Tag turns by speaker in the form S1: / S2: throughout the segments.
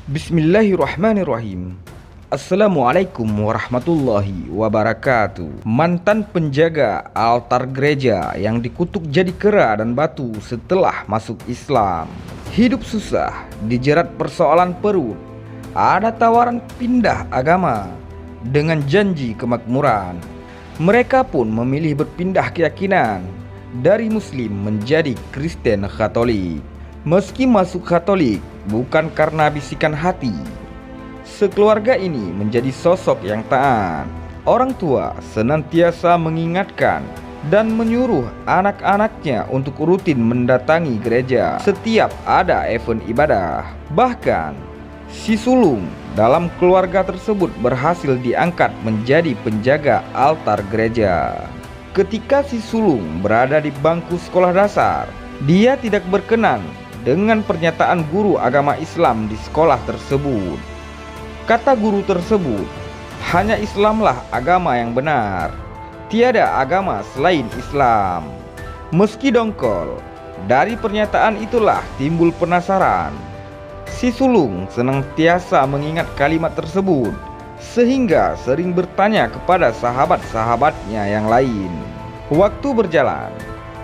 S1: Bismillahirrahmanirrahim. Assalamualaikum warahmatullahi wabarakatuh. Mantan penjaga altar gereja yang dikutuk jadi kera dan batu setelah masuk Islam. Hidup susah, dijerat persoalan perut. Ada tawaran pindah agama dengan janji kemakmuran. Mereka pun memilih berpindah keyakinan dari Muslim menjadi Kristen Katolik. Meski masuk Katolik bukan karena bisikan hati, sekeluarga ini menjadi sosok yang taat. Orang tua senantiasa mengingatkan dan menyuruh anak-anaknya untuk rutin mendatangi gereja setiap ada event ibadah. Bahkan, si sulung dalam keluarga tersebut berhasil diangkat menjadi penjaga altar gereja. Ketika si sulung berada di bangku sekolah dasar, dia tidak berkenan dengan pernyataan guru agama Islam di sekolah tersebut. Kata guru tersebut, hanya Islamlah agama yang benar, tiada agama selain Islam. Meski dongkol, dari pernyataan itulah timbul penasaran. Si sulung senantiasa mengingat kalimat tersebut, sehingga sering bertanya kepada sahabat-sahabatnya yang lain. Waktu berjalan,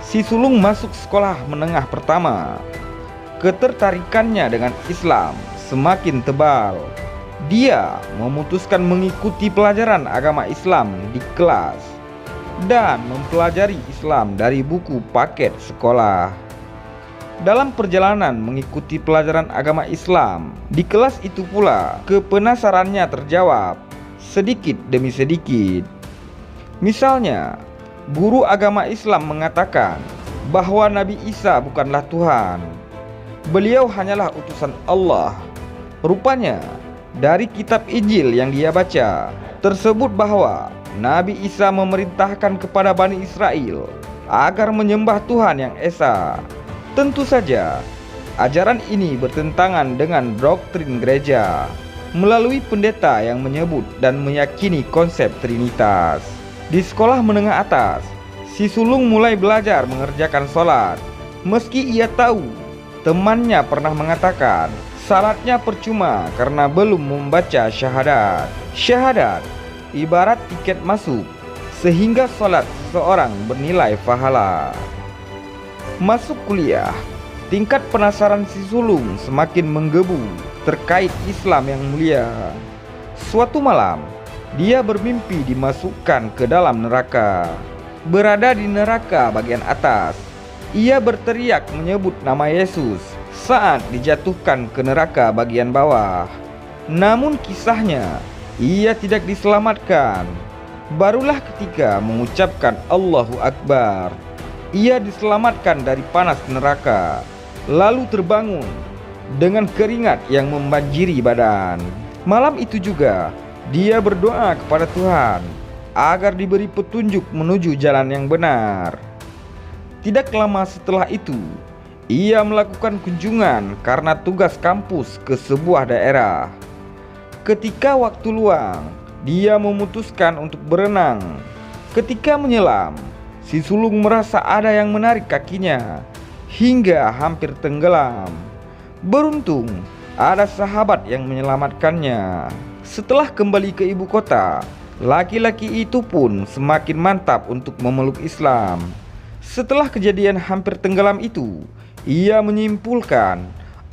S1: si sulung masuk sekolah menengah pertama. Ketertarikannya dengan Islam semakin tebal. Dia memutuskan mengikuti pelajaran agama Islam di kelas dan mempelajari Islam dari buku paket sekolah. Dalam perjalanan mengikuti pelajaran agama Islam di kelas itu pula, kepenasarannya terjawab sedikit demi sedikit. Misalnya, guru agama Islam mengatakan bahwa Nabi Isa bukanlah Tuhan. Beliau hanyalah utusan Allah. Rupanya dari kitab Injil yang dia baca tersebut bahwa Nabi Isa memerintahkan kepada Bani Israel agar menyembah Tuhan yang Esa. Tentu saja ajaran ini bertentangan dengan doktrin gereja melalui pendeta yang menyebut dan meyakini konsep Trinitas. Di sekolah menengah atas, si sulung mulai belajar mengerjakan sholat. Meski ia tahu temannya pernah mengatakan salatnya percuma karena belum membaca syahadat. Syahadat ibarat tiket masuk, sehingga salat seseorang bernilai pahala. Masuk kuliah, tingkat penasaran si sulung semakin menggebu terkait Islam yang mulia. Suatu malam, dia bermimpi dimasukkan ke dalam neraka. Berada di neraka bagian atas, ia berteriak menyebut nama Yesus saat dijatuhkan ke neraka bagian bawah. Namun kisahnya, ia tidak diselamatkan. Barulah ketika mengucapkan Allahu Akbar, ia diselamatkan dari panas neraka, lalu terbangun dengan keringat yang membanjiri badan. Malam itu juga, dia berdoa kepada Tuhan agar diberi petunjuk menuju jalan yang benar. Tidak lama setelah itu, ia melakukan kunjungan karena tugas kampus ke sebuah daerah. Ketika waktu luang, dia memutuskan untuk berenang. Ketika menyelam, si sulung merasa ada yang menarik kakinya hingga hampir tenggelam. Beruntung, ada sahabat yang menyelamatkannya. Setelah kembali ke ibu kota, laki-laki itu pun semakin mantap untuk memeluk Islam. Setelah kejadian hampir tenggelam itu, ia menyimpulkan,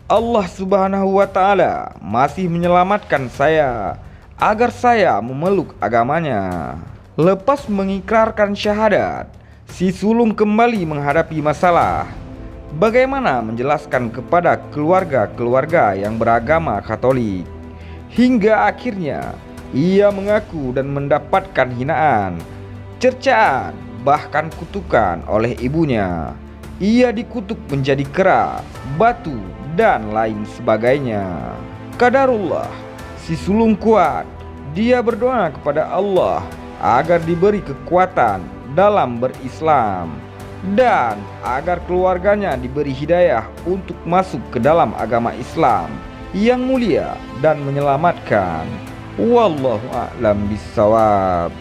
S1: Allah Subhanahu wa Ta'ala masih menyelamatkan saya agar saya memeluk agamanya. Lepas mengikrarkan syahadat, si sulung kembali menghadapi masalah. Bagaimana menjelaskan kepada keluarga-keluarga yang beragama Katolik? Hingga akhirnya ia mengaku dan mendapatkan hinaan, cercaan, bahkan kutukan oleh ibunya. Ia dikutuk menjadi kera, batu, dan lain sebagainya. Qadarullah, si sulung kuat. Dia berdoa kepada Allah agar diberi kekuatan dalam berislam dan agar keluarganya diberi hidayah untuk masuk ke dalam agama Islam yang mulia dan menyelamatkan. Wallahu a'lam bishawab.